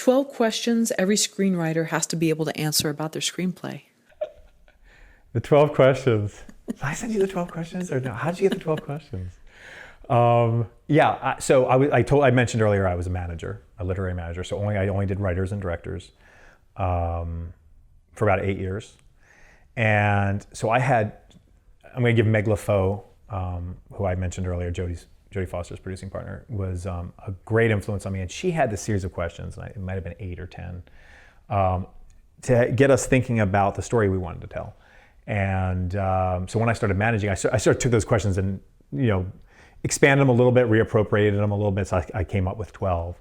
12 questions every screenwriter has to be able to answer about their screenplay. The 12 questions. Did I send you the 12 questions or no? How did you get the 12 questions? So I mentioned earlier I was a manager, a literary manager. So I only did writers and directors for about 8 years. And so I'm going to give Meg LaFaux, who I mentioned earlier, Jodie Foster's producing partner, was a great influence on me. And she had this series of questions, and it might have been 8 or 10, to get us thinking about the story we wanted to tell. And so when I started managing, I sort of took those questions and, expanded them a little bit, reappropriated them a little bit, so I came up with 12.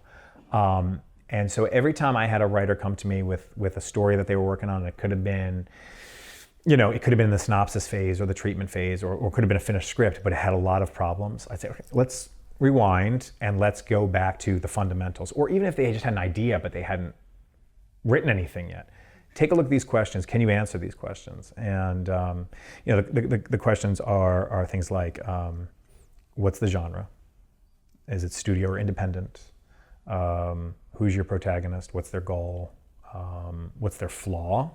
And so every time I had a writer come to me with a story that they were working on, it could have been, it could have been in the synopsis phase or the treatment phase, or could have been a finished script, but it had a lot of problems. I'd say, okay, let's rewind and let's go back to the fundamentals. Or even if they just had an idea, but they hadn't written anything yet, take a look at these questions. Can you answer these questions? And the questions are things like, what's the genre? Is it studio or independent? Who's your protagonist? What's their goal? What's their flaw?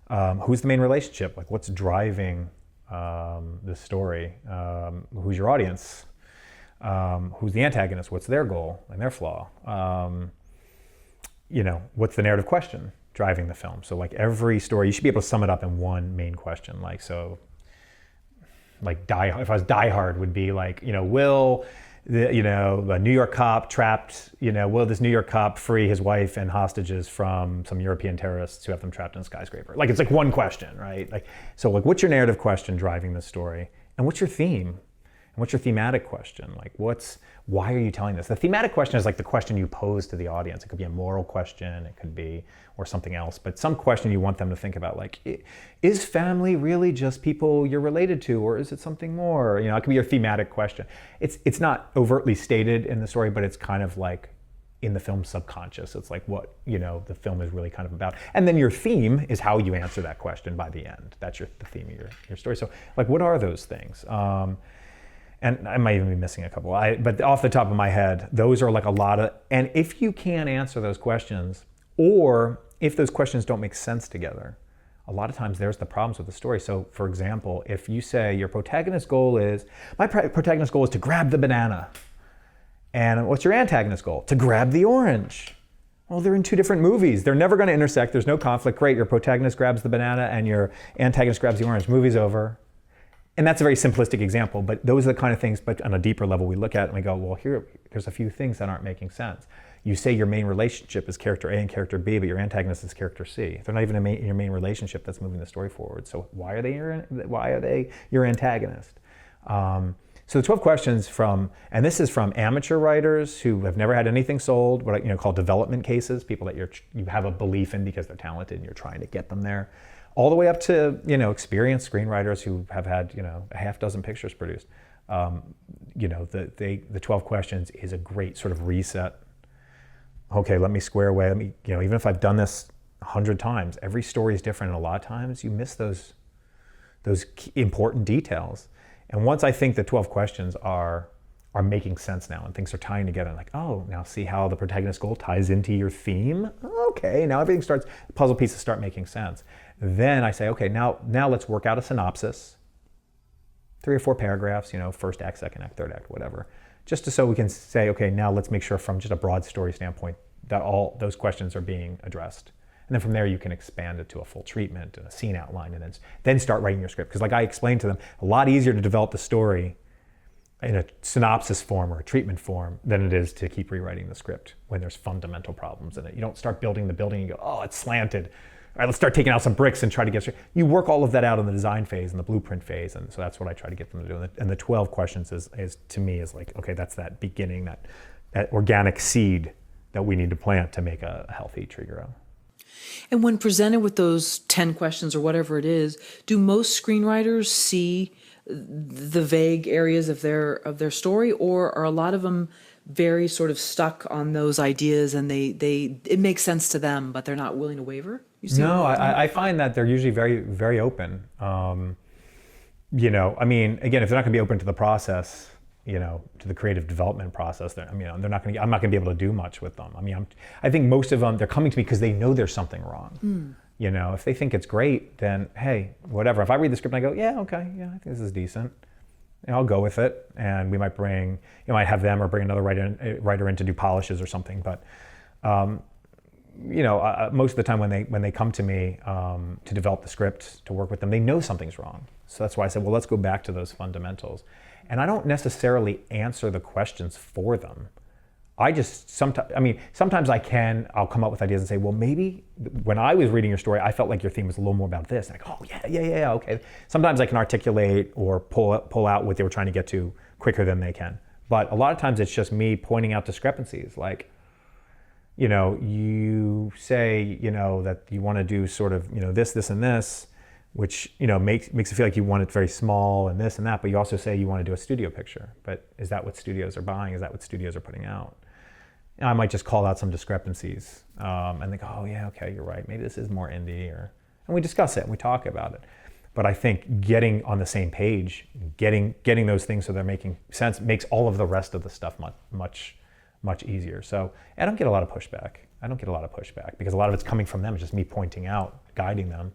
Who's the main relationship? Like, what's driving the story? Who's your audience? Who's the antagonist? What's their goal and their flaw? What's the narrative question driving the film? So like every story, you should be able to sum it up in one main question. If I was Die Hard would be like, will the New York cop trapped, will this New York cop free his wife and hostages from some European terrorists who have them trapped in a skyscraper? Like, it's like one question, right? What's your narrative question driving the story? And what's your theme? And what's your thematic question? Why are you telling this? The thematic question is like the question you pose to the audience. It could be a moral question, it could be, or something else, but some question you want them to think about, like, is family really just people you're related to, or is it something more? It could be your thematic question. It's not overtly stated in the story, but it's kind of like in the film's subconscious. It's like what, the film is really kind of about. And then your theme is how you answer that question by the end. That's the theme of your story. So what are those things? And I might even be missing a couple. But off the top of my head, those are like a lot of, and if you can't answer those questions, or if those questions don't make sense together, a lot of times there's the problems with the story. So for example, if you say your protagonist goal is, my protagonist goal is to grab the banana. And what's your antagonist goal? To grab the orange. Well, they're in two different movies. They're never going to intersect. There's no conflict. Great, your protagonist grabs the banana and your antagonist grabs the orange. Movie's over. And that's a very simplistic example, but those are the kind of things, but on a deeper level, we look at it and we go, well, there's a few things that aren't making sense. You say your main relationship is character A and character B, but your antagonist is character C. They're not even your main relationship that's moving the story forward. So why are they your antagonist? So the 12 questions and this is from amateur writers who have never had anything sold, what I call development cases, people that you have a belief in because they're talented and you're trying to get them there, all the way up to experienced screenwriters who have had a half dozen pictures produced. The 12 questions is a great sort of reset. Okay, let me square away. Let me even if I've done this 100 times, every story is different, and a lot of times you miss those important details. And once I think the 12 questions are making sense now and things are tying together, like, oh, now see how the protagonist goal ties into your theme? Okay, now everything starts, puzzle pieces start making sense. Then I say, okay, now let's work out a synopsis. 3 or 4 paragraphs, first act, second act, third act, whatever. Just so we can say, okay, now let's make sure from just a broad story standpoint that all those questions are being addressed. And then from there you can expand it to a full treatment and a scene outline, and then start writing your script. Because like I explained to them, a lot easier to develop the story in a synopsis form or a treatment form than it is to keep rewriting the script when there's fundamental problems in it. You don't start building the building and go, oh, it's slanted. All right, let's start taking out some bricks and try to get straight. You work all of that out in the design phase and the blueprint phase, and so that's what I try to get them to do. And the 12 questions is to me is like, okay, that's that beginning, that organic seed that we need to plant to make a healthy tree grow. And when presented with those 10 questions or whatever it is, do most screenwriters see the vague areas of their story, or are a lot of them very sort of stuck on those ideas and it makes sense to them, but they're not willing to waver? No, I find that they're usually very, very open. I mean, again, if they're not going to be open to the process, to the creative development process. I'm not going to be able to do much with them. I think most of them, they're coming to me because they know there's something wrong. If they think it's great, then hey, whatever. If I read the script and I go, yeah, okay, yeah, I think this is decent, I'll go with it. And we might might have them or bring another writer in to do polishes or something. But most of the time when they come to me to develop the script, to work with them, they know something's wrong. So that's why I said, well, let's go back to those fundamentals. And I don't necessarily answer the questions for them. I just sometimes I'll come up with ideas and say, well, maybe when I was reading your story, I felt like your theme was a little more about this. Like, oh yeah, okay. Sometimes I can articulate or pull out what they were trying to get to quicker than they can. But a lot of times it's just me pointing out discrepancies. Like, you say, that you want to do sort of, this and this, which, makes it feel like you want it very small and this and that, but you also say you want to do a studio picture. But is that what studios are buying? Is that what studios are putting out? I might just call out some discrepancies and think, oh yeah, okay, you're right. Maybe this is more indie, and we discuss it and we talk about it. But I think getting on the same page, getting those things so they're making sense makes all of the rest of the stuff much easier. So I don't get a lot of pushback. Because a lot of it's coming from them. It's just me pointing out, guiding them.